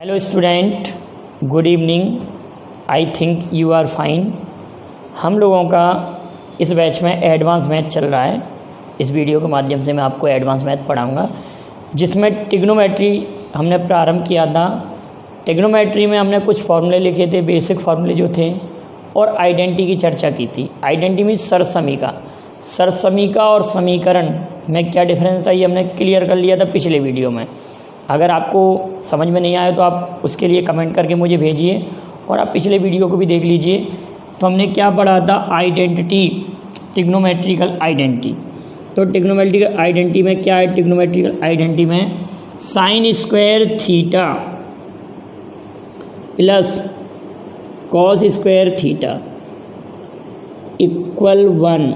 Hello student, good evening. I think you are fine. हम लोगों का इस बैच में एडवांस मैथ चल रहा है। इस वीडियो के माध्यम से मैं आपको एडवांस मैथ पढ़ाऊंगा, जिसमें ट्रिग्नोमेट्री हमने प्रारंभ किया था। ट्रिग्नोमेट्री में हमने कुछ फॉर्मूले लिखे थे, बेसिक फार्मूले जो थे, और आइडेंटिटी की चर्चा की थी। Identity means सरसमीका। सरसमीका और समीकरण में क्या डिफरेंस था ये हमने क्लियर कर लिया था पिछले वीडियो में। अगर आपको समझ में नहीं आया तो आप उसके लिए कमेंट करके मुझे भेजिए, और आप पिछले वीडियो को भी देख लीजिए। तो हमने क्या पढ़ा था? Identity, trigonometrical identity. तो ट्रिग्नोमेट्रिकल आइडेंटिटी में क्या है? ट्रिग्नोमेट्रिकल आइडेंटिटी में sign square theta plus cos square theta equal 1।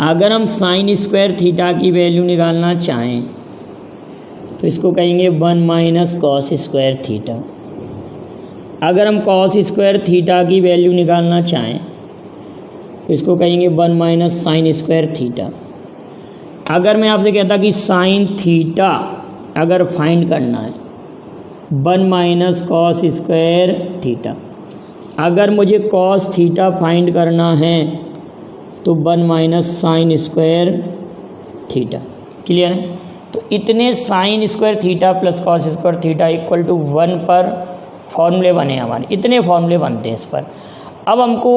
अगर हम साइन स्क्वायर थीटा की वैल्यू निकालना चाहें तो इसको कहेंगे 1 माइनस कॉस स्क्वायर थीटा। अगर हम कॉस स्क्वायर थीटा की वैल्यू निकालना चाहें तो इसको कहेंगे 1 माइनस साइन स्क्वायर थीटा। अगर मैं आपसे कहता कि साइन थीटा अगर फाइंड करना है, 1 माइनस कॉस स्क्वायर थीटा। अगर मुझे कॉस थीटा फाइंड करना है तो 1 minus sine square theta. Clear है? तो इतने sine square theta plus cos square theta equal to 1 पर फॉर्मूले बने हमारे। इतने फॉर्मूले बनते हैं इस पर। अब हमको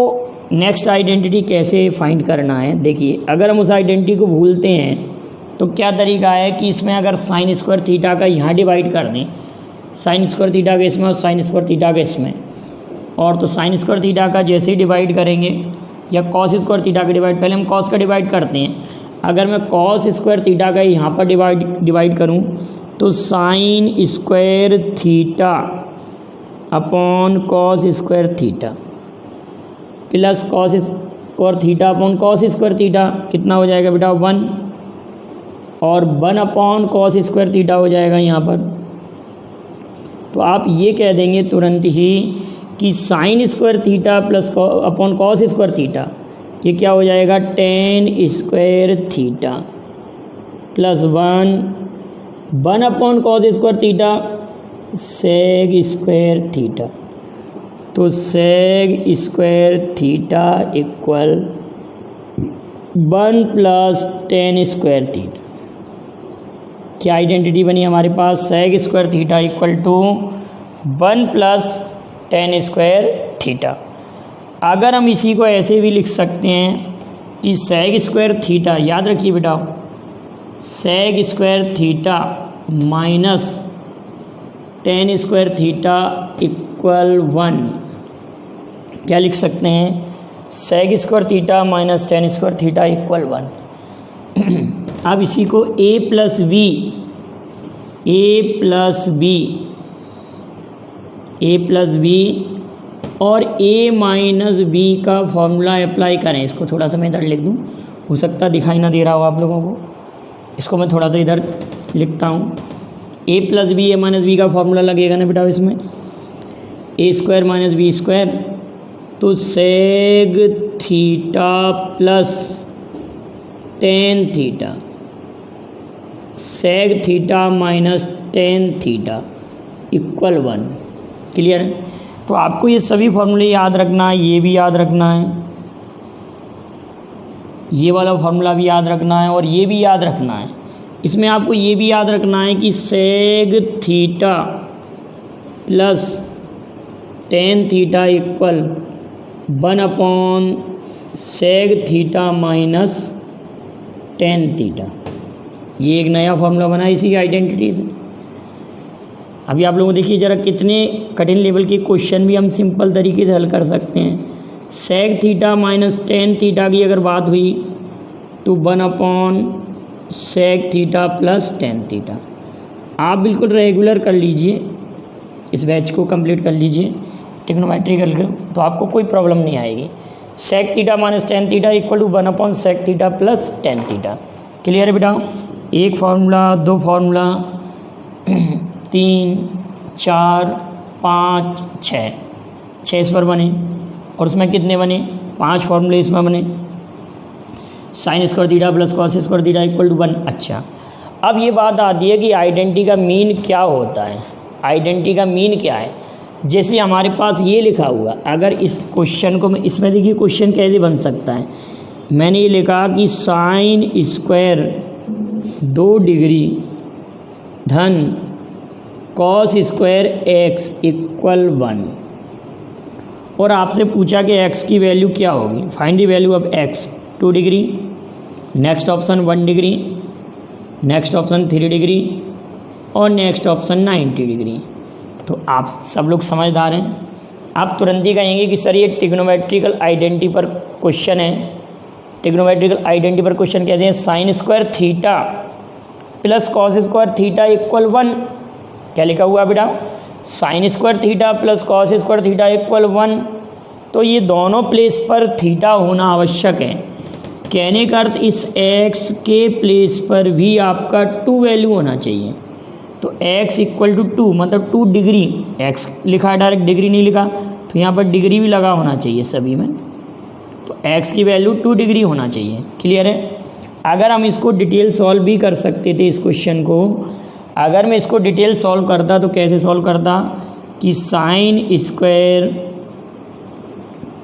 नेक्स्ट आइडेंटिटी कैसे फाइंड करना है? देखिए, अगर हम उस आइडेंटिटी को भूलते हैं तो क्या तरीका है कि इसमें अगर साइन स्क्वायर थीटा का यहाँ डिवाइड कर दें, साइन स्क्वायर थीटा के इसमें और साइन स्क्वायर थीटा के इसमें, और तो साइन स्क्वायर थीटा का जैसे ही डिवाइड करेंगे या कॉस स्क्वायर थीटा का डिवाइड, पहले हम कॉस का डिवाइड करते हैं। अगर मैं कॉस स्क्वायर थीटा का यहाँ पर डिवाइड करूँ तो sign square theta upon cos square theta plus cos square theta upon cos square theta कितना हो जाएगा बेटा? 1, और 1 अपॉन कॉस स्क्वायर थीटा हो जाएगा यहाँ पर। तो आप ये कह देंगे तुरंत ही कि sine square theta plus upon cos square theta ये क्या हो जाएगा? Tan square theta plus 1 upon cos square theta sec square theta. तो sec square theta equal 1 plus tan square theta. क्या आइडेंटिटी बनी हमारे पास? Sec square theta equal to 1 plus tan square theta. अगर हम इसी को ऐसे भी लिख सकते हैं कि सेग स्क्वायर थीटा, याद रखिए बेटा, सेग square theta minus ten square theta equal 1। क्या लिख सकते हैं? सेग square theta minus ten square theta equal 1। अब इसी को a प्लस बी और a माइनस बी का फॉर्मूला अप्लाई करें। इसको थोड़ा सा मैं इधर लिख दूँ, हो सकता दिखाई ना दे रहा हो आप लोगों को। इसको मैं थोड़ा सा इधर लिखता हूँ। a plus B, A minus B का फॉर्मूला लगेगा ना बेटा इसमें, a square minus B square. तो sec theta plus tan theta, sec theta minus tan theta equal 1। Clear है? तो आपको ये सभी फॉर्मूले याद रखना है, ये भी याद रखना है, ये वाला फॉर्मूला भी याद रखना है, और ये भी याद रखना है। इसमें आपको ये भी याद रखना है कि सेग theta plus tan theta equal 1 upon sec theta minus tan theta. ये एक नया फॉर्मूला बना इसी आइडेंटिटी से। अभी आप लोगों को देखिए जरा, कितने कठिन लेवल के क्वेश्चन भी हम सिंपल तरीके से हल कर सकते हैं। सेग थीटा माइनस टेन थीटा की अगर बात हुई तो 1 upon sec theta plus tan theta. आप बिल्कुल रेगुलर कर लीजिए, इस बैच को कंप्लीट कर लीजिए ट्रिग्नोमेट्रिकल के, तो आपको कोई प्रॉब्लम नहीं आएगी। Sec theta minus tan theta equal to 1 upon sec theta plus tan theta. Clear है बेटा? एक फार्मूला, दो फार्मूला, 3, 4, 5, 6 इस पर बने, और उसमें कितने बने? 5 फार्मूले इसमें बने। Sine square theta plus cos square theta equal to 1। अच्छा, अब ये बात आती है कि आइडेंटिटी का मीन क्या होता है। आइडेंटिटी का मीन क्या है? जैसे हमारे पास ये लिखा हुआ, अगर इस क्वेश्चन को मैं इसमें देखिए क्वेश्चन कैसे बन सकता है। मैंने ये लिखा कि साइन स्क्वायर 2 डिग्री धन कॉस स्क्वायर x इक्वल 1, और आपसे पूछा कि x की वैल्यू क्या होगी। Find the value of x। 2 degree, next option 1 degree, next option 3 degree और नेक्स्ट ऑप्शन 90 डिग्री। तो आप सब लोग समझदार हैं। आप तुरंत ही कहेंगे कि सर ये ट्रिग्नोमेट्रिकल आइडेंटिटी पर क्वेश्चन है। ट्रिग्नोमेट्रिकल आइडेंटिटी पर क्वेश्चन कहते हैं sign square theta plus cos square theta equal 1। क्या लिखा हुआ बेटा? Sign square theta plus cos square theta equal 1। तो ये दोनों प्लेस पर थीटा होना आवश्यक है। कहने का अर्थ इस x के प्लेस पर भी आपका 2 वैल्यू होना चाहिए। तो x इक्वल टू 2 मतलब 2 डिग्री, x लिखा है डायरेक्ट, डिग्री नहीं लिखा, तो यहाँ पर डिग्री भी लगा होना चाहिए सभी में। तो x की वैल्यू 2 डिग्री होना चाहिए। क्लियर है? अगर हम इसको डिटेल सॉल्व भी कर सकते थे इस क्वेश्चन को, अगर मैं इसको डिटेल सॉल्व करता तो कैसे सॉल्व करता कि sine square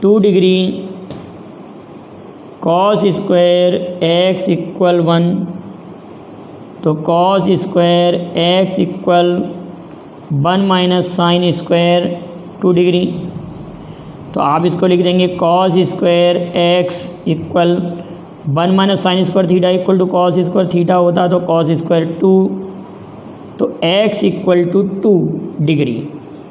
2 degree cos square x equal 1, तो cos square x equal 1 minus sine square 2 degree. तो आप इसको लिख देंगे cos square x equal 1 minus sine square theta equal to cos square theta होता तो कॉस स्क्वायर 2, तो x इक्वल टू 2 डिग्री।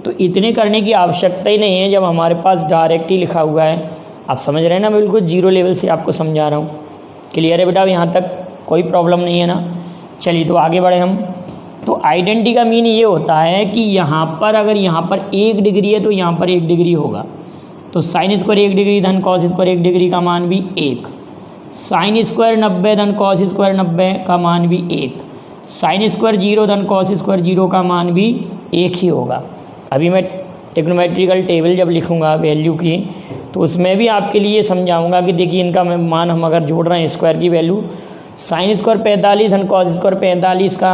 तो इतने करने की आवश्यकता ही नहीं है जब हमारे पास डायरेक्ट ही लिखा हुआ है। आप समझ रहे हैं ना? बिल्कुल जीरो लेवल से आपको समझा रहा हूँ। क्लियर है बेटा? यहाँ तक कोई प्रॉब्लम नहीं है ना? चलिए तो आगे बढ़े हम। तो आइडेंटिटी का मीन ये होता है कि यहाँ पर अगर यहाँ पर 1 डिग्री है तो यहाँ पर 1 डिग्री होगा। तो साइन स्क्वायर 1 डिग्री धन कॉस स्क्वायर 1 डिग्री का मान भी 1, साइन स्क्वायर 90 धन कॉस स्क्वायर 90 का मान भी 1, साइन स्क्वायर 0 धन कॉस स्क्वायर 0 का मान भी 1 ही होगा। अभी मैं ट्रिग्नोमेट्रिकल टेबल जब लिखूंगा वैल्यू की तो उसमें भी आपके लिए समझाऊंगा कि देखिए इनका मान हम अगर जोड़ रहे हैं स्क्वायर की वैल्यू, साइन स्क्वायर 45 धन कॉस स्क्वायर 45 का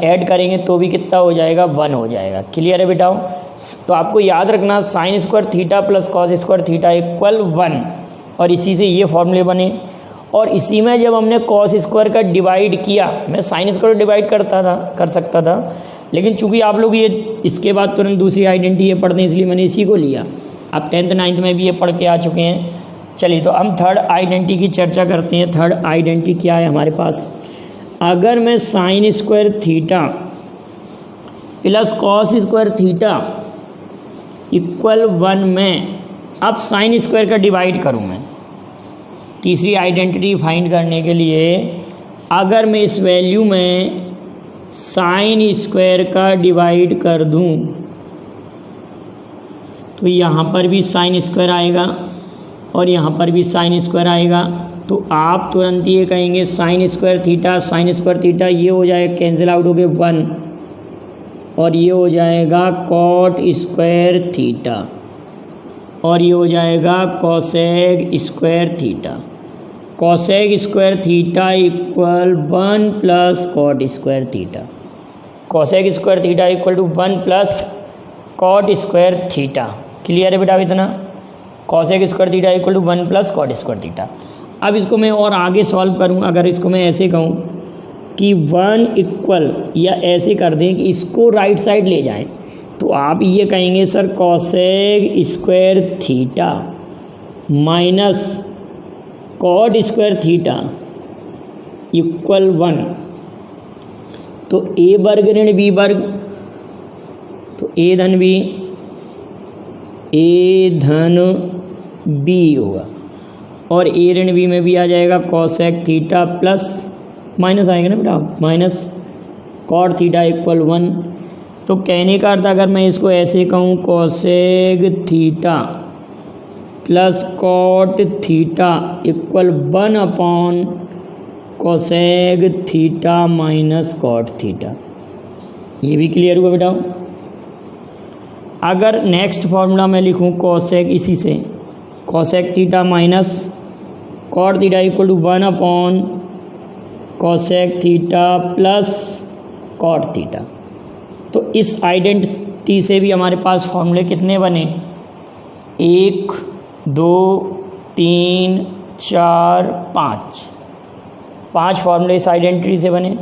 ऐड करेंगे तो भी कितना हो जाएगा? 1 हो जाएगा। क्लियर है बेटा? तो आपको याद रखना sign square theta plus cos square theta equal 1, और इसी से ये फॉर्मूले बने। और इसी में जब हमने कॉस स्क्वायर का डिवाइड किया, मैं साइन स्क्वायर डिवाइड कर सकता था, लेकिन चूंकि आप लोग ये इसके बाद तुरंत दूसरी आइडेंटिटी ये पढ़ते हैं इसलिए मैंने इसी को लिया। आप 10th 9th में भी ये पढ़ के आ चुके हैं। चलिए तो हम थर्ड आइडेंटिटी की चर्चा करते हैं। थर्ड आइडेंटिटी क्या है हमारे पास? अगर मैं sign square theta plus cos square theta equal 1 में अब साइन स्क्वायर का डिवाइड करूँ, मैं तीसरी आइडेंटिटी फाइंड करने के लिए अगर मैं इस वैल्यू में साइन स्क्वायर का डिवाइड कर दूं तो यहाँ पर भी साइन स्क्वायर आएगा और यहाँ पर भी साइन स्क्वायर आएगा। तो आप तुरंत ये कहेंगे साइन स्क्वायर थीटा ये हो जाएगा, कैंसिल आउट हो गए 1, और ये हो जाएगा कॉट स्क्वायर थीटा, और ये हो जाएगा cosec square theta. Cosec square theta equal 1 plus cot square theta. Cosec square theta equal to 1 plus cot square theta. Clear है बेटा इतना? Cosec square theta equal to 1 plus cot square theta. अब इसको मैं और आगे सॉल्व करूं, अगर इसको मैं ऐसे कहूं कि 1 इक्वल, या ऐसे कर दें कि इसको राइट साइड ले जाएं, तो आप ये कहेंगे sir cosec square theta minus cot square theta equal 1। तो ए वर्ग ऋण बी वर्ग, तो ए धन बी होगा, और ए ऋण बी में भी आ जाएगा कोसेक थीटा प्लस माइनस आएगा ना बेटा, माइनस कॉट थीटा इक्वल 1। तो कहने का अर्थ अगर मैं इसको ऐसे कहूँ cosec theta plus cot theta equal 1 upon cosec theta minus cot theta. ये भी क्लियर हुआ बेटा? अगर नेक्स्ट फॉर्मूला मैं लिखूँ कोसेक, इसी से cosec theta minus cot theta equal to 1 upon cosec theta plus cot theta. तो इस आइडेंटिटी से भी हमारे पास फॉर्मूले कितने बने, 1 2 3 4 5 फॉर्मूले इस आइडेंटिटी से बने।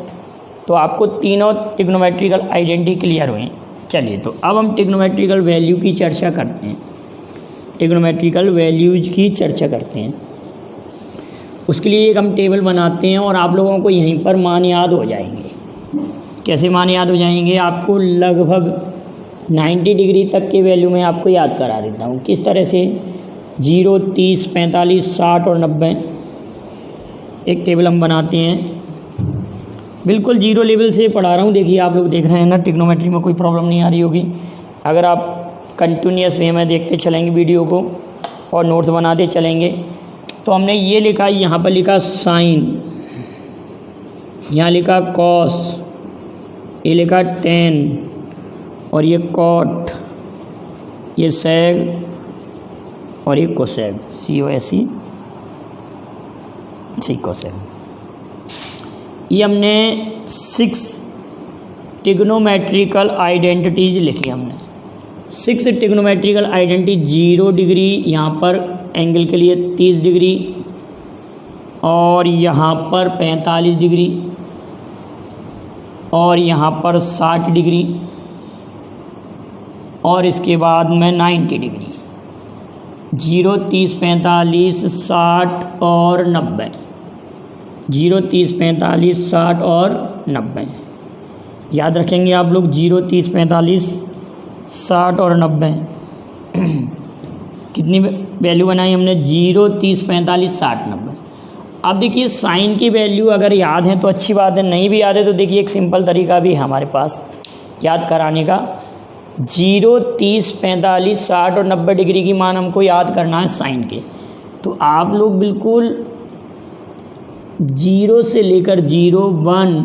तो आपको तीनों ट्रिग्नोमेट्रिकल आइडेंटिटी क्लियर हुए। चलिए तो अब हम ट्रिग्नोमेट्रिकल वैल्यू की चर्चा करते हैं, ट्रिग्नोमेट्रिकल वैल्यूज की चर्चा करते हैं। उसके लिए एक हम टेबल बनाते हैं और आप लोगों को यहीं पर मान याद हो जाएंगे। कैसे मान याद हो जाएंगे, आपको लगभग 90 डिग्री तक के वैल्यू में आपको याद करा देता हूँ। किस तरह से, 0 30 45 60 और 90 एक टेबल हम बनाते हैं। बिल्कुल जीरो लेवल से पढ़ा रहा हूँ, देखिए आप लोग देख रहे हैं ना, ट्रिग्नोमेट्री में कोई प्रॉब्लम नहीं आ रही होगी। अगर आप कंटिन्यूस वे में देखते चलेंगे वीडियो को और नोट्स बनाते चलेंगे। तो हमने ये लिखा, यहाँ पर लिखा साइन, यहाँ लिखा कॉस, ये लिखा टेन, और ये कॉट, ये सेग और ये कोसेग, COSE कोसेग। ये हमने 6 ट्रिग्नोमेट्रिकल आइडेंटिटीज लिखी हमने। 6 ट्रिग्नोमेट्रिकल आइडेंटिटी, 0 डिग्री यहाँ पर एंगल के लिए 30 डिग्री, और यहाँ पर 45 डिग्री, और यहाँ पर 60 डिग्री, और इसके बाद में 90 डिग्री। 0 30 45 60 और 90, 0 30 45 60 और 90 याद रखेंगे आप लोग। 0 30 45 60 और 90 कितनी वैल्यू बनाई हमने, 0 30 45 60 90। अब देखिए साइन की वैल्यू अगर याद है तो अच्छी बात है, नहीं भी याद है तो देखिए एक सिंपल तरीका भी है हमारे पास याद कराने का। 0 30 45 60 और 90 डिग्री की मान हमको याद करना है साइन के। तो आप लोग बिल्कुल 0 से लेकर 0 1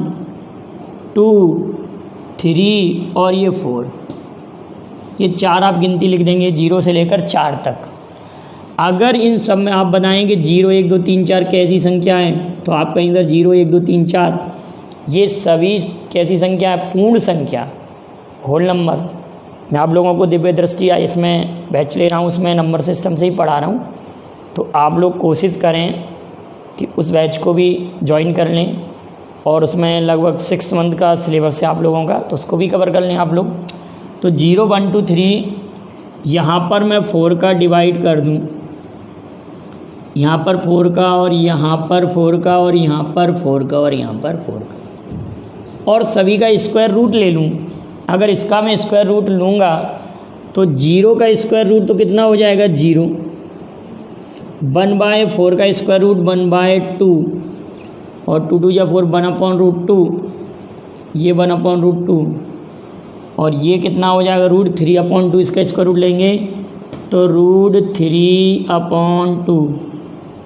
2 3 और ये 4, ये 4 आप गिनती लिख देंगे 0 से लेकर 4 तक। अगर इन सब में आप बताएंगे 0 1 2 3 4 कैसी संख्या है, तो आप कहेंगे सर 0 1 2 3 4 ये सभी कैसी संख्या है, पूर्ण संख्या, होल नंबर। मैं आप लोगों को दिव्य दृष्टि इसमें बैच ले रहा हूँ, उसमें नंबर सिस्टम से ही पढ़ा रहा हूँ। तो आप लोग कोशिश करें कि उस बैच को भी ज्वाइन कर लें, और उसमें लगभग 6 मंथ का सिलेबस है आप लोगों का, तो उसको भी कवर कर लें आप लोग। तो 0 1 2 3 यहाँ पर मैं 4 का डिवाइड कर दूँ, यहाँ पर 4 का, और यहाँ पर 4 का, और यहाँ पर 4 का, और यहाँ पर 4 का, और सभी का स्क्वायर रूट ले लूँ। अगर इसका मैं स्क्वायर रूट लूँगा तो 0 का स्क्वायर रूट तो कितना हो जाएगा, 0। 1/4 का स्क्वायर रूट 1/2, और 2 2 या 4 1/√2, ये 1/√2, और ये कितना हो जाएगा, √3/2। इसका स्क्वायर रूट लेंगे तो √3/2,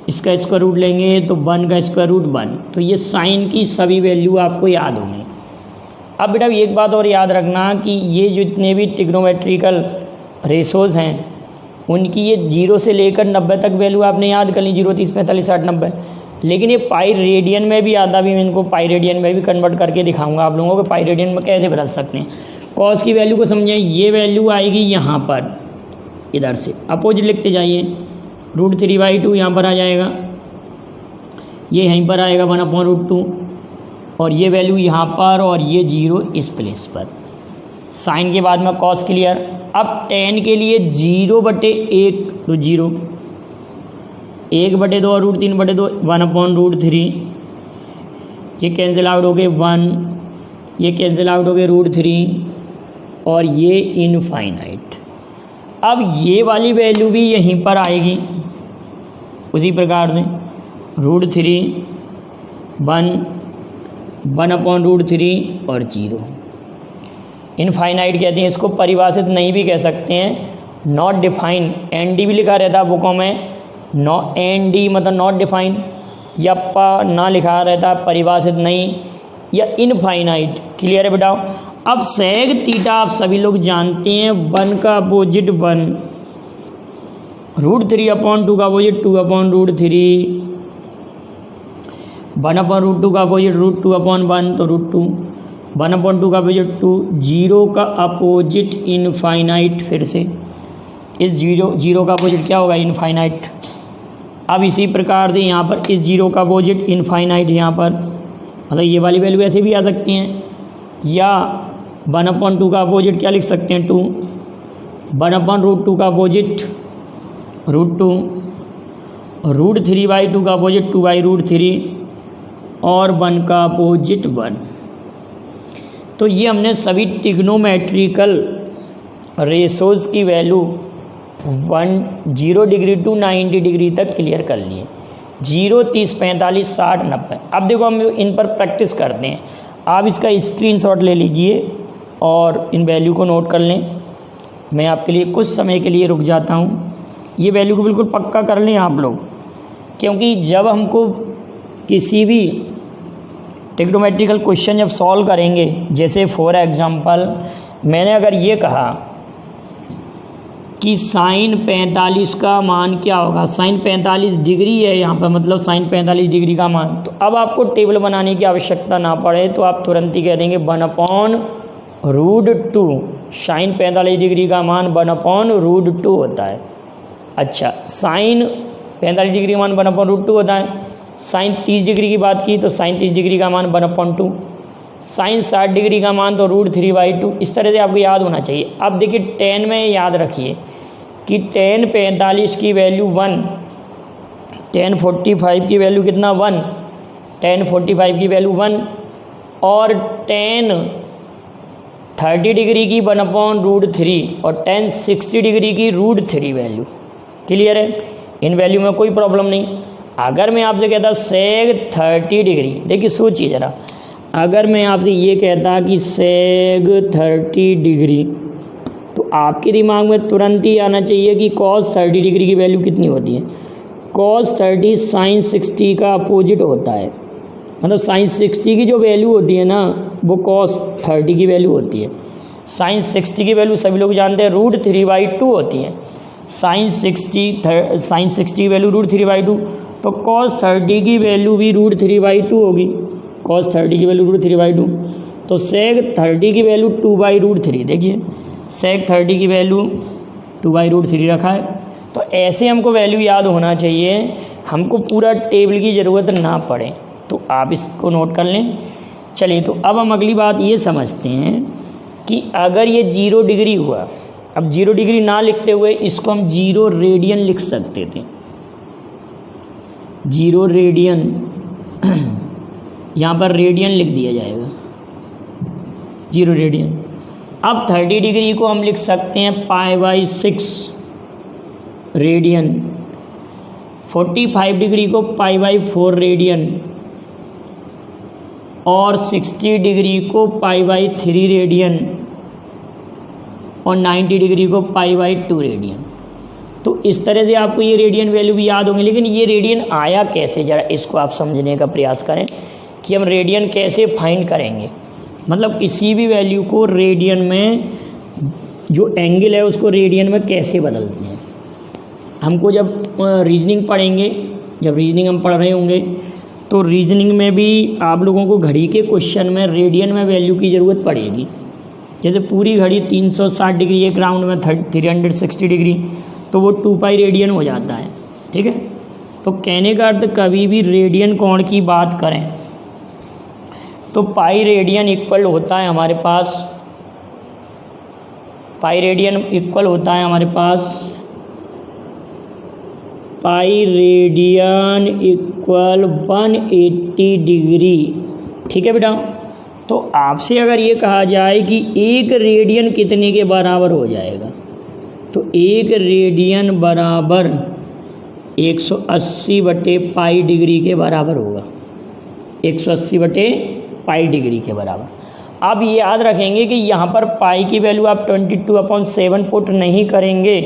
इसका स्क्वायर रूट लेंगे तो 1 का स्क्वायर रूट 1। तो ये साइन की सभी वैल्यू आपको याद होंगी। अब बेटा एक बात और याद रखना कि ये जितने भी ट्रिग्नोमेट्रिकल रेशोज़ हैं उनकी ये 0 से लेकर 90 तक वैल्यू आपने याद कर ली, 0 30 45 60 90। लेकिन ये पाई रेडियन में भी आता भी, मैं इनको पाई रेडियन में भी कन्वर्ट करके दिखाऊंगा आप लोगों को पाई रेडियन में कैसे बदल सकते हैं। कॉस की वैल्यू को समझें, ये वैल्यू आएगी यहाँ पर, इधर से अपोजिट लिखते जाइए, √3/2 यहाँ पर आ जाएगा, ये यहीं पर आएगा 1/√2, और ये वैल्यू यहाँ पर, और ये 0 इस प्लेस पर। साइन के बाद में कॉस क्लियर। अब टेन के लिए 0/1 तो 0, 1/2 और √3/2 1/√3, ये कैंसिल आउट हो गए 1, ये कैंसिल आउट हो गए √3, और ये इनफाइनाइट। अब ये वाली वैल्यू भी यहीं पर आएगी उसी प्रकार से, √3 1 1/√3 और 0। इनफाइनाइट कहते हैं इसको, परिभाषित नहीं भी कह सकते हैं, नॉट डिफाइन, ND भी लिखा रहता है बुकों में, ND मतलब नॉट डिफाइन, या ना लिखा रहता है परिभाषित नहीं, या इनफाइनाइट। क्लियर है बेटा। अब सेग थीटा आप सभी लोग जानते हैं, 1 का अपोजिट 1, √3/2 का अपोजिट 2/√3, 1/√2 का अपोजिट √2/1 तो √2, 1/2 का अपोजिट 2, 0 का अपोजिट इनफाइनाइट, फिर से इस जीरो का अपोजिट क्या होगा, इनफाइनाइट। अब इसी प्रकार से यहाँ पर इस जीरो का अपोजिट इनफाइनाइट, यहाँ पर मतलब ये वाली वैल्यू ऐसे भी आ सकती हैं, या 1/2 का अपोजिट क्या लिख सकते हैं, 2, 1/√2 का अपोजिट √2, √3/2 का अपोजिट 2/√3 और 1 का अपोजिट 1। तो ये हमने सभी ट्रिग्नोमेट्रिकल रेशोज़ की वैल्यू 0 डिग्री टू 90 डिग्री तक क्लियर कर लिए, 0, 30, 45, 60, 90। अब देखो हम इन पर प्रैक्टिस करते हैं। आप इसका स्क्रीनशॉट ले लीजिए और इन वैल्यू को नोट कर लें। मैं आपके लिए कुछ समय के लिए रुक जाता हूँ। ये वैल्यू को बिल्कुल पक्का कर लें आप लोग, क्योंकि जब हमको किसी भी ट्रिग्नोमेट्रिकल क्वेश्चन जब सॉल्व करेंगे, जैसे फॉर एग्जांपल मैंने अगर ये कहा कि साइन 45 का मान क्या होगा, साइन 45 डिग्री है यहाँ पर, मतलब साइन 45 डिग्री का मान, तो अब आपको टेबल बनाने की आवश्यकता ना पड़े तो आप तुरंत ही कह देंगे 1/√2। साइन 45 डिग्री का मान 1/√2 होता है। अच्छा, साइन 45 डिग्री का मान 1/√2 होता है। साइन 30 डिग्री की बात की तो साइन 30 डिग्री का मान 1/2, साइन 60 डिग्री का मान तो √3/2। इस तरह से आपको याद होना चाहिए। अब देखिए tan में याद रखिए कि tan 45 की वैल्यू 1, tan 45 की वैल्यू कितना 1, tan 45 की वैल्यू 1 और tan 30 डिग्री की 1/√3 और tan 60 डिग्री की √3 वैल्यू। क्लियर है, इन वैल्यू में कोई प्रॉब्लम नहीं। अगर मैं आपसे कहता सेग 30 डिग्री, देखिए सोचिए ज़रा, अगर मैं आपसे ये कहता कि सेग 30 डिग्री, तो आपके दिमाग में तुरंत ही आना चाहिए कि cos 30 डिग्री की वैल्यू कितनी होती है। cos 30 sin 60 का अपोजिट होता है, मतलब sin 60 की जो वैल्यू होती है ना वो cos 30 की वैल्यू होती है। sin 60 की वैल्यू सभी लोग जानते हैं √3/2 होती है। sin 60 की वैल्यू √3/2, तो cos 30 की वैल्यू भी √3/2 होगी। cos 30 की वैल्यू √3/2, तो sec 30 की वैल्यू 2/√3। देखिए sec 30 की वैल्यू 2/√3 रखा है। तो ऐसे हमको वैल्यू याद होना चाहिए, हमको पूरा टेबल की ज़रूरत ना पड़े, तो आप इसको नोट कर लें। चलिए, तो अब हम अगली बात ये समझते हैं कि अगर ये 0 डिग्री हुआ, अब 0 डिग्री ना लिखते हुए इसको हम 0 रेडियन लिख सकते थे। 0 रेडियन यहाँ पर रेडियन लिख दिया जाएगा, 0 रेडियन। अब 30 डिग्री को हम लिख सकते हैं π/6 रेडियन, 45 डिग्री को π/4 रेडियन और 60 डिग्री को π/3 रेडियन और 90 डिग्री को π/2 रेडियन। तो इस तरह से आपको ये रेडियन वैल्यू भी याद होंगे। लेकिन ये रेडियन आया कैसे, ज़रा इसको आप समझने का प्रयास करें कि हम रेडियन कैसे फाइंड करेंगे। मतलब किसी भी वैल्यू को रेडियन में, जो एंगल है उसको रेडियन में कैसे बदलते हैं। हमको जब रीजनिंग पढ़ेंगे, जब रीजनिंग हम पढ़ रहे होंगे तो रीजनिंग में भी आप लोगों को घड़ी के क्वेश्चन में रेडियन में वैल्यू की ज़रूरत पड़ेगी। जैसे पूरी घड़ी 360 डिग्री, एक राउंड में 360 डिग्री, तो वो 2π रेडियन हो जाता है। ठीक है, तो कहने का अर्थ कभी भी रेडियन कोण की बात करें तो पाई रेडियन इक्वल होता है हमारे पास, पाई रेडियन इक्वल होता है हमारे पास, पाई रेडियन इक्वल 180 डिग्री। ठीक है बेटा, तो आपसे अगर ये कहा जाए कि एक रेडियन कितने के बराबर हो जाएगा, तो एक रेडियन बराबर 180/पाई डिग्री के बराबर होगा, 180/पाई डिग्री के बराबर। अब ये याद रखेंगे कि यहाँ पर पाई की वैल्यू आप 22/7 पुट नहीं करेंगे,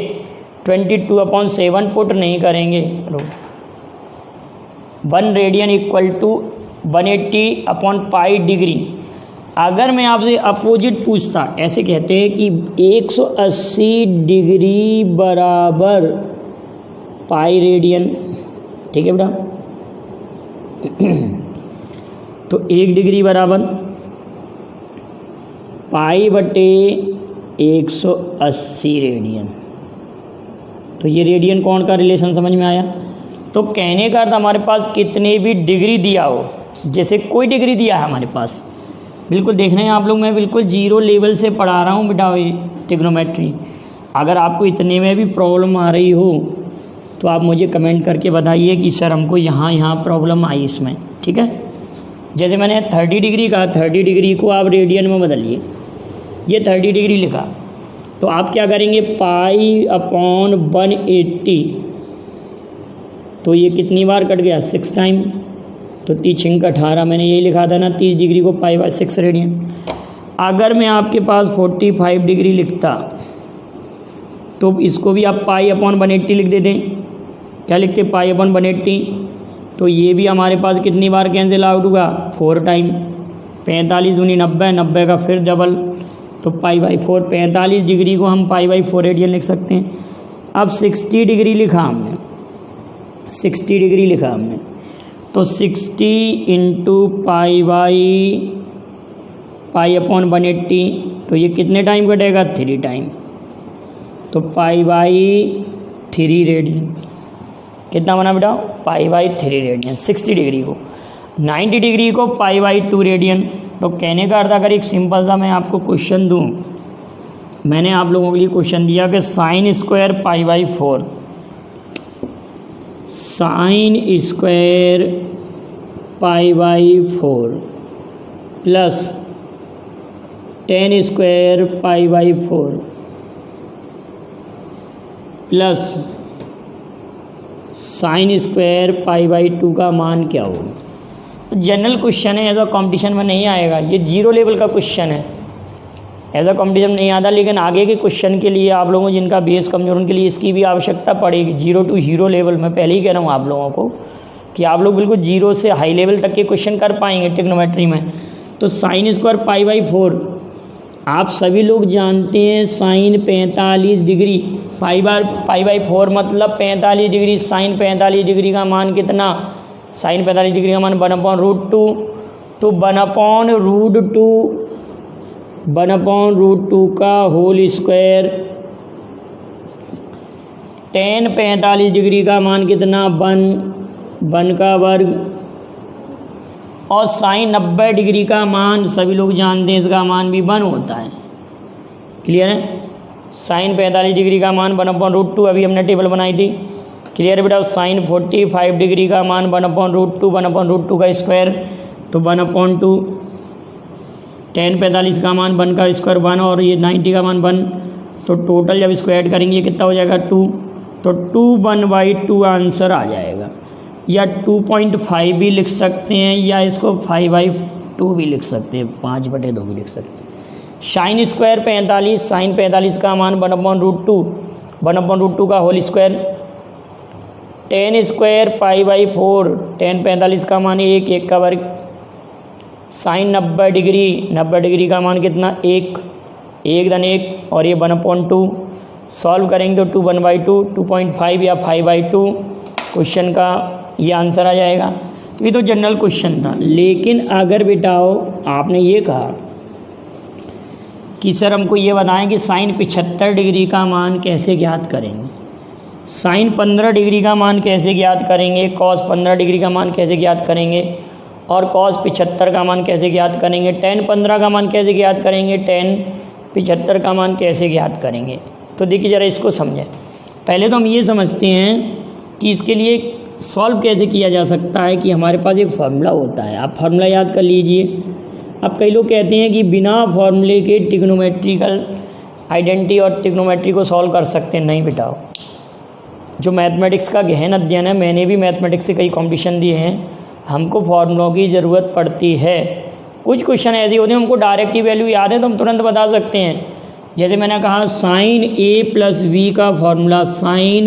22/7 पुट नहीं करेंगे। 1 रेडियन इक्वल टू 180/पाई डिग्री। अगर मैं आपसे अपोजिट पूछता, ऐसे कहते हैं कि 180 डिग्री बराबर पाई रेडियन। ठीक है बेटा, तो 1 डिग्री बराबर π/180 रेडियन। तो ये रेडियन कोण का रिलेशन समझ में आया। तो कहने का अर्थ हमारे पास कितने भी डिग्री दिया हो, जैसे कोई डिग्री दिया है हमारे पास, बिल्कुल देख रहे हैं आप लोग, मैं बिल्कुल जीरो लेवल से पढ़ा रहा हूँ बेटा ये ट्रिग्नोमेट्री। अगर आपको इतने में भी प्रॉब्लम आ रही हो तो आप मुझे कमेंट करके बताइए कि सर हमको यहाँ प्रॉब्लम आई इसमें, ठीक है। जैसे मैंने 30 डिग्री कहा, 30 डिग्री को आप रेडियन में बदलिए, ये 30 डिग्री लिखा, तो आप क्या करेंगे π/180, तो ये कितनी बार कट गया 6 टाइम, तो 3×6 18, मैंने यही लिखा था ना 30 डिग्री को π/6 रेडियन। अगर मैं आपके पास 45 डिग्री लिखता तो इसको भी आप π/180 लिख देते। क्या लिखते π/180, तो ये भी हमारे पास कितनी बार कैंसिल आउट होगा 4 टाइम। 45 दूनी 90, 90 का फिर डबल, तो π/4, 45 डिग्री को हम π/4 रेडियन लिख सकते हैं। अब 60 डिग्री लिखा हमने, 60 डिग्री लिखा हमने, तो 60 × π/180, तो ये कितने टाइम कटेगा 3 टाइम, तो π/3 रेडियन। कितना बना बेटा π/3 रेडियन 60 डिग्री को। 90 डिग्री को π/2 रेडियन। तो कहने का अर्थ अगर एक सिंपल सा मैं आपको क्वेश्चन दूं, मैंने आप लोगों के लिए क्वेश्चन दिया कि sin² π/4, sin² π/4 plus tan² π/4 plus sin² π/2 का मान क्या होगा। जनरल क्वेश्चन है, ऐसा कंपटीशन में नहीं आएगा, ये जीरो लेवल का क्वेश्चन है, ऐसा कंपटीशन नहीं आता। लेकिन आगे के क्वेश्चन के लिए आप लोगों जिनका बेस कमजोर उनके लिए इसकी भी आवश्यकता पड़ेगी। 0 to हीरो लेवल, मैं पहले ही कह रहा हूँ आप लोगों को कि आप लोग बिल्कुल जीरो से हाई लेवल तक के क्वेश्चन कर पाएंगे ट्रिग्नोमेट्री में। तो sin² π/4 आप सभी लोग जानते हैं, sin 45 डिग्री, π/4 मतलब 45 डिग्री, sin 45 डिग्री का मान कितना, sin 45 डिग्री का मान 1/√2, तो 1/√2 का होल स्क्वायर, tan 45 डिग्री का मान कितना 1 का वर्ग, और sin 90 डिग्री का मान सभी लोग जानते हैं इसका मान भी 1 होता है। क्लियर है। sin 45 डिग्री का मान 1/√2, अभी हमने टेबल बनाई थी। क्लियर है बेटा। sin 45 डिग्री का मान 1/√2, 1/√2 का स्क्वायर, तो 1/2, tan 45 का मान 1 का स्क्वायर 1, और ये 90 का मान 1, तो टोटल जब स्क्वायर करेंगे कितना हो जाएगा 2, तो 2 1/2 आंसर आ जाएगा। या 2.5 भी लिख सकते हैं, या इसको 5/2 भी लिख सकते हैं, 5/2 भी लिख सकते हैं। sin² 45, sin 45 का मान 1/√2, 1/√2 का होल स्क्वायर, tan² π/4, tan 45 का मान 1, 1 का वर्ग, sin 90 डिग्री, 90 डिग्री का मान कितना 1, 1 धन 1, और ये 1/2। सॉल्व करेंगे तो 2 1/2, 2.5 या 5/2 क्वेश्चन का ये आंसर आ जाएगा। तो ये तो जनरल क्वेश्चन था। लेकिन अगर बेटाओ आपने ये कहा कि सर हमको ये बताएं कि sin 75 डिग्री का मान कैसे ज्ञात करेंगे, sin 15 डिग्री का मान कैसे ज्ञात करेंगे, cos 15 डिग्री का मान कैसे ज्ञात करेंगे, और cos 75 का मान कैसे ज्ञात करेंगे, tan 15 का मान कैसे ज्ञात करेंगे, tan 75 का मान कैसे ज्ञात करेंगे। तो देखिए ज़रा इसको समझें। पहले तो हम ये समझते हैं कि इसके लिए सॉल्व कैसे किया जा सकता है, कि हमारे पास एक फार्मूला होता है। आप फार्मूला याद कर लीजिए। अब कई लोग कहते हैं कि बिना फार्मूले के ट्रिग्नोमेट्रिकल आइडेंटिटी और ट्रिग्नोमेट्री को सॉल्व कर सकते हैं। नहीं बेटा, जो मैथमेटिक्स का गहन अध्ययन है, मैंने भी मैथमेटिक्स से कई कॉम्पिटिशन दिए हैं, हमको फार्मूलों की ज़रूरत पड़ती है। कुछ क्वेश्चन ऐसे होते हैं हमको डायरेक्ट ही वैल्यू याद है तो हम तुरंत बता सकते हैं। जैसे मैंने कहा sin a + v का formula, sin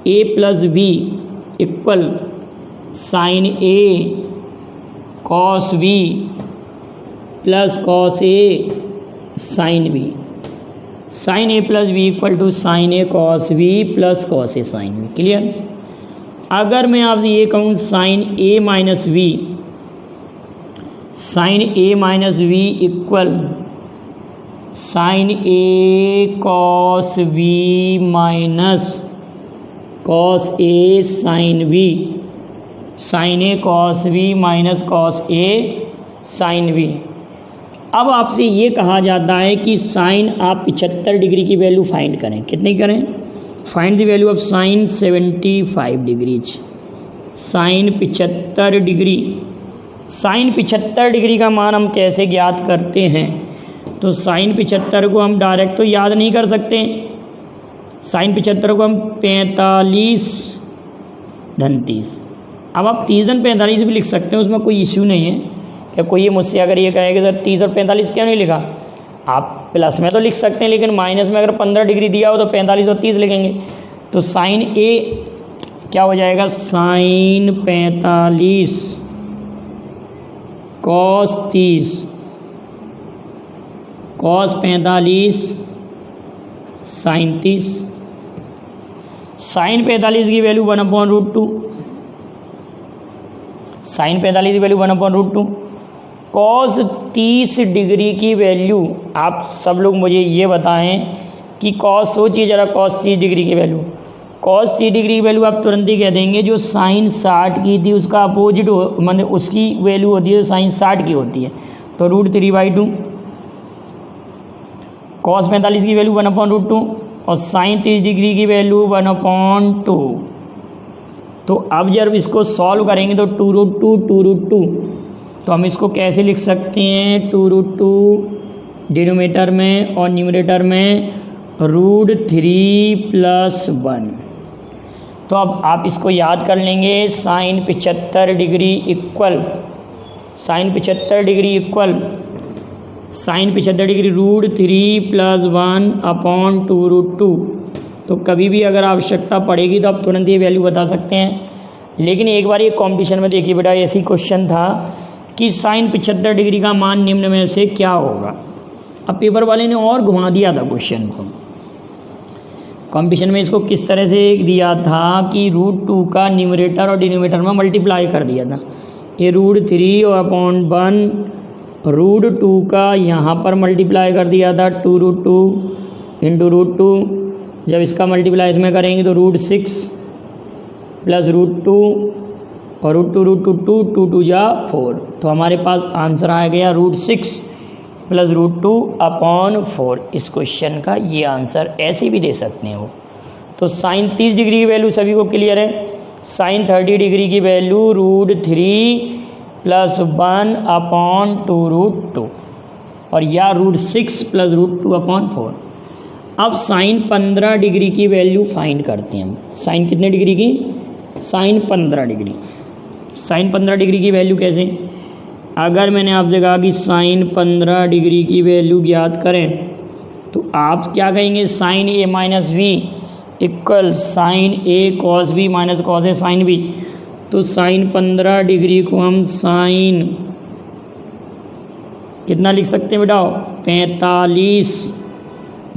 a + v equal sin a cos v plus cos a sin v, sin a + v equal to sin a cos v plus cos a sin v। Clear. अगर मैं आपसे ये कहूँ sin a - v sine A minus we equal sine A cos v minus cos A sine v, sine A cos v minus cos A sine v. अब आपसे ये कहा जाता है कि साइन आप 75 डिग्री की वैल्यू फाइंड करें। कितनी करें? Find the value of sine 75 degrees. Sine 75 degree, sine 75 degree का मान हम कैसे ज्ञात करते हैं? तो साइन 75 को हम डायरेक्ट तो याद नहीं कर सकते। साइन 75 को हम 45 धन 30, अब आप 30 धन 45 भी लिख सकते हैं, उसमें कोई इश्यू नहीं है। क्या कोई ये मुझसे अगर ये कहे कि सर 30 और 45 क्यों नहीं लिखा, आप प्लस में तो लिख सकते हैं, लेकिन माइनस में अगर 15 डिग्री दिया हो तो 45 और 30 लिखेंगे। तो साइन ए क्या हो जाएगा? Sine 45 cos 30 cos 45 sine 30। Sine 45 की वैल्यू 1/√2, साइन 45 की वैल्यू 1/√2। कॉस 30 डिग्री की वैल्यू, आप सब लोग मुझे ये बताएं कि कॉस, सोचिए जरा कॉस 30 डिग्री की वैल्यू, कॉस 30 डिग्री की वैल्यू आप तुरंत ही कह देंगे जो साइन 60 की थी उसका अपोजिट मतलब उसकी वैल्यू होती है जो साइन 60 की होती है, तो √3/2। कॉस 45 की वैल्यू 1/√2 और साइन 30 डिग्री की वैल्यू 1/2। तो अब जब इसको सॉल्व करेंगे तो 2√2 तो हम इसको कैसे लिख सकते हैं? 2√2 डिनोमिनेटर में और न्यूमरेटर में √3 + 1। तो अब आप इसको याद कर लेंगे। Sine 75 degree equal sine 75 degree equal sine 75 degree √3 + 1/2√2। तो कभी भी अगर आवश्यकता पड़ेगी तो आप तुरंत ये वैल्यू बता सकते हैं। लेकिन एक बार ये कॉम्पिटिशन में देखिए बेटा, ऐसी क्वेश्चन था कि साइन 75 डिग्री का मान निम्न में से क्या होगा। अब पेपर वाले ने और घुमा दिया था क्वेश्चन को। कॉम्पिटिशन में इसको किस तरह से दिया था कि √2 का न्यूमरेटर और डिनोमिनेटर में मल्टीप्लाई कर दिया था। ये √3 और /1 √2 का यहाँ पर मल्टीप्लाई कर दिया था 2√2 × √2। जब इसका मल्टीप्लाई इसमें करेंगे तो √6 + √2 और √2 2 2 जा 4। तो हमारे पास आंसर आ गया √6 + √2/4। इस क्वेश्चन का ये आंसर ऐसे भी दे सकते हैं वो। तो साइन 30 डिग्री की वैल्यू सभी को क्लियर है। साइन 30 डिग्री की वैल्यू √3 + 1/2√2 और या √6 + √2/4। अब साइन 15 डिग्री की वैल्यू फाइंड करते हैं हम। साइन कितने डिग्री की? Sine 15 degree. साइन 15 डिग्री की वैल्यू कैसे? अगर मैंने आपसे कहा कि साइन 15 डिग्री की वैल्यू ज्ञात करें तो आप क्या कहेंगे? Sine A minus we equal sine A cos B minus cos A sine B. तो साइन 15 डिग्री को हम साइन कितना लिख सकते हैं बेटा? 45 -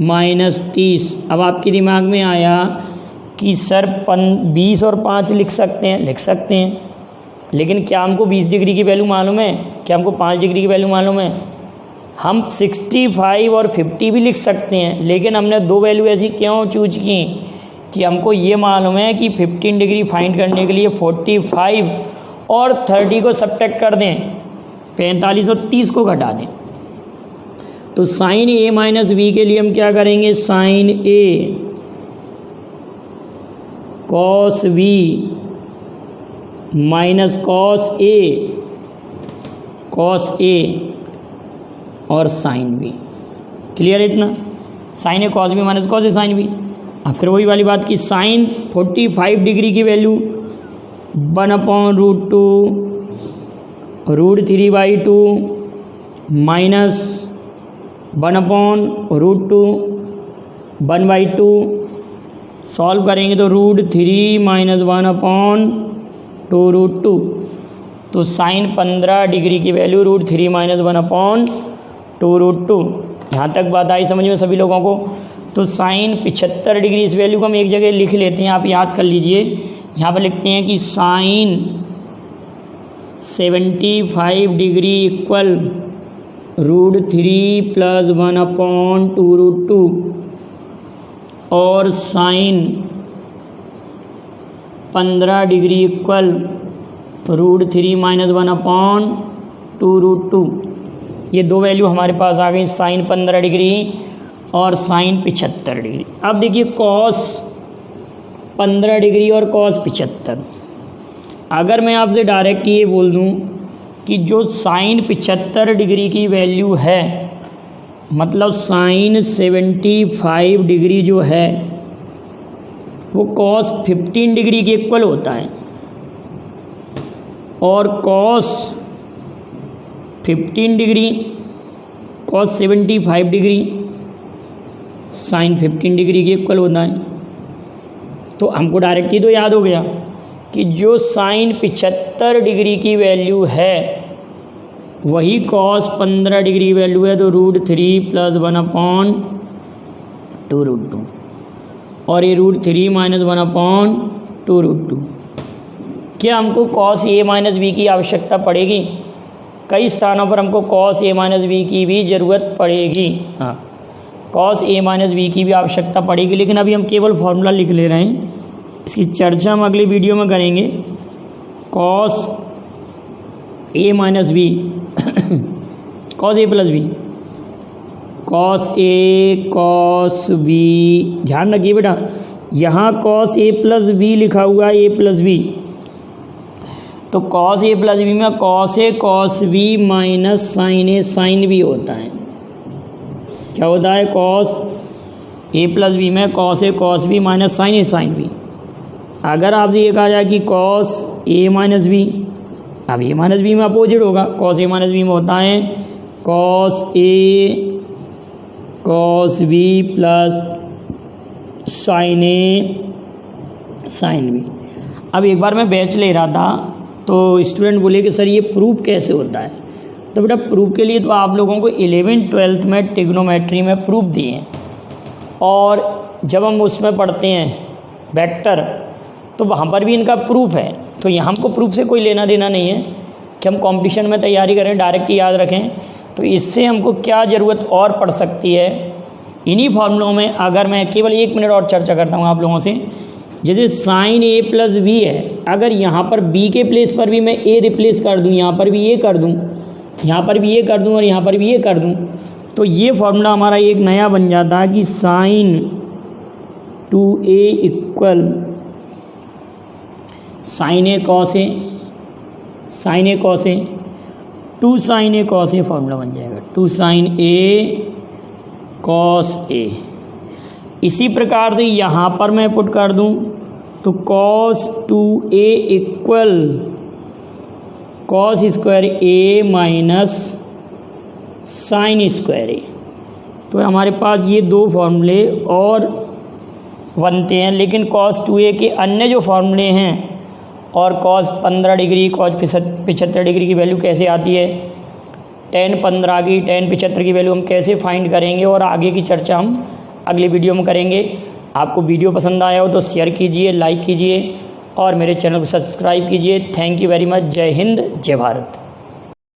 30। अब आपके दिमाग में आया कि सर 20 और 5 लिख सकते हैं, लिख सकते हैं, लेकिन क्या हमको 20 डिग्री की वैल्यू मालूम है? क्या हमको 5 डिग्री की वैल्यू मालूम है? हम 65 और 50 भी लिख सकते हैं, लेकिन हमने दो वैल्यू ऐसी क्यों चूज की कि हमको ये मालूम है कि 15 डिग्री फाइंड करने के लिए 45 और 30 को सब्ट्रैक्ट कर दें, 45 और 30 को घटा दें। तो साइन ए माइनस बी के लिए हम क्या करेंगे? साइन ए कॉस बी माइनस कॉस ए और साइन बी। क्लियर है इतना? साइन ए कॉस बी माइनस कॉस ए साइन बी। अब फिर वही वाली बात कि साइन 45 डिग्री की वैल्यू 1/√2 √3/2 माइनस 1/√2 1/2। सॉल्व करेंगे तो √3 - 1/2√2। तो साइन 15 डिग्री की वैल्यू √3 - 1/2√2। यहाँ तक बात आई समझ में सभी लोगों को? तो साइन 75 डिग्री, इस वैल्यू को हम एक जगह लिख लेते हैं, आप याद कर लीजिए। यहाँ पर लिखते हैं कि साइन 75 डिग्री इक्वल √3 + 1/2√2 और साइन 15 डिग्री इक्वल √3 - 1/2√2। ये दो वैल्यू हमारे पास आ गई, साइन 15 डिग्री और साइन 75 डिग्री। अब देखिए कॉस 15 डिग्री और कॉस 75। अगर मैं आपसे डायरेक्ट ये बोल दूं कि जो साइन 75 डिग्री की वैल्यू है, मतलब साइन 75 डिग्री जो है वो कॉस 15 डिग्री के इक्वल होता है, और cos 15 degree cos 75 degree sine 15 degree के इक्वल होता है। तो हमको डायरेक्ट ही तो याद हो गया कि जो साइन 75 डिग्री की वैल्यू है वही कॉस 15 डिग्री वैल्यू है, तो √3 + 1/2√2 और ये √3 - 1/2√2। क्या हमको कॉस A - B की आवश्यकता पड़ेगी? कई स्थानों पर हमको कॉस A - B की भी ज़रूरत पड़ेगी। हाँ, कॉस A - B की भी आवश्यकता पड़ेगी, लेकिन अभी हम केवल फॉर्मूला लिख ले रहे हैं। इसकी चर्चा हम अगली वीडियो में करेंगे। Cos A - B cos A + B cos A cos B, ध्यान रखिए बेटा, यहाँ कॉस A + B लिखा हुआ है, A + B, तो कॉस A + B में cos A cos B minus sine A sine B होता है। क्या होता है? कॉस A + B में cos A cos B minus sine A sine B। अगर आपसे ये कहा जाए कि कॉस A - B, अब A - B में अपोजिट होगा। कॉस A - B में होता है cos A cos B plus sine A sine B। अब एक बार मैं बैच ले रहा था तो स्टूडेंट बोले कि सर ये प्रूफ कैसे होता है? तो बेटा प्रूफ के लिए तो आप लोगों को 11th-12th में ट्रिग्नोमेट्री में प्रूफ दिए हैं, और जब हम उसमें पढ़ते हैं वेक्टर तो वहाँ पर भी इनका प्रूफ है। तो यहाँ हमको प्रूफ से कोई लेना देना नहीं है कि हम कंपटीशन में तैयारी करें, डायरेक्ट याद रखें। तो इससे हमको क्या ज़रूरत और पड़ सकती है? इन्हीं फॉर्मूलों में अगर मैं केवल 1 मिनट और चर्चा करता हूँ आप लोगों से, जैसे साइन A + B है, अगर यहाँ पर B के प्लेस पर भी मैं A रिप्लेस कर दूँ, यहाँ पर भी A कर दूँ, यहाँ पर भी A कर दूँ और यहाँ पर भी A कर दूँ, तो ये फॉर्मूला हमारा एक नया बन जाता है कि sine 2A equal sine A cos A, sine A cos A, 2 sine A cos A formula बन जाएगा, 2 साइन A कॉस A। इसी प्रकार से यहाँ पर मैं पुट कर दूँ तो cos 2A equal cos square A minus sine square A। तो हमारे पास ये दो फॉर्मूले और बनते हैं, लेकिन कॉस 2A के अन्य जो फॉर्मूले हैं और कॉस 15 डिग्री कॉस 75 डिग्री की वैल्यू कैसे आती है, tan 15 की tan 75 की वैल्यू हम कैसे फाइंड करेंगे, और आगे की चर्चा हम अगली वीडियो में करेंगे। आपको वीडियो पसंद आया हो तो शेयर कीजिए, लाइक कीजिए और मेरे चैनल को सब्सक्राइब कीजिए। Thank you very much. जय हिंद, जय भारत।